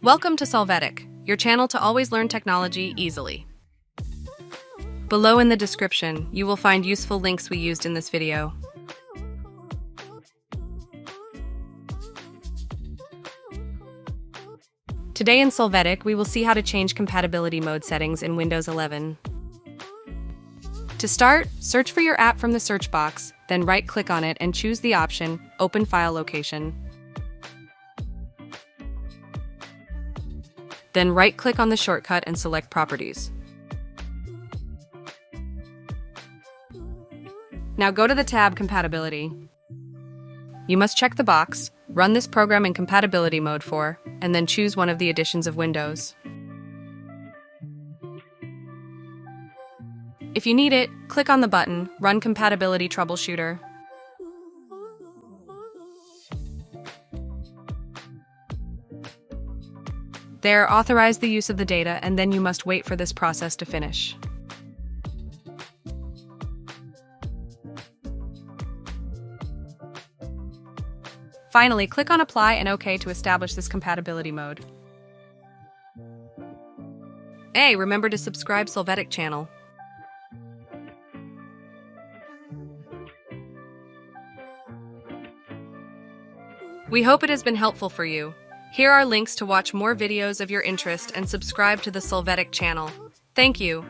Welcome to Solvetic, your channel to always learn technology easily. Below in the description, you will find useful links we used in this video. Today in Solvetic, we will see how to change compatibility mode settings in Windows 11. To start, search for your app from the search box, then right-click on it and choose the option Open File Location. Then right-click on the shortcut and select Properties. Now go to the tab Compatibility. You must check the box, run this program in compatibility mode for, and then choose one of the editions of Windows. If you need it, click on the button Run Compatibility Troubleshooter. There, authorize the use of the data, and then you must wait for this process to finish. Finally, click on Apply and OK to establish this compatibility mode. Hey, remember to subscribe Solvetic channel. We hope it has been helpful for you. Here are links to watch more videos of your interest and subscribe to the Solvetic channel. Thank you.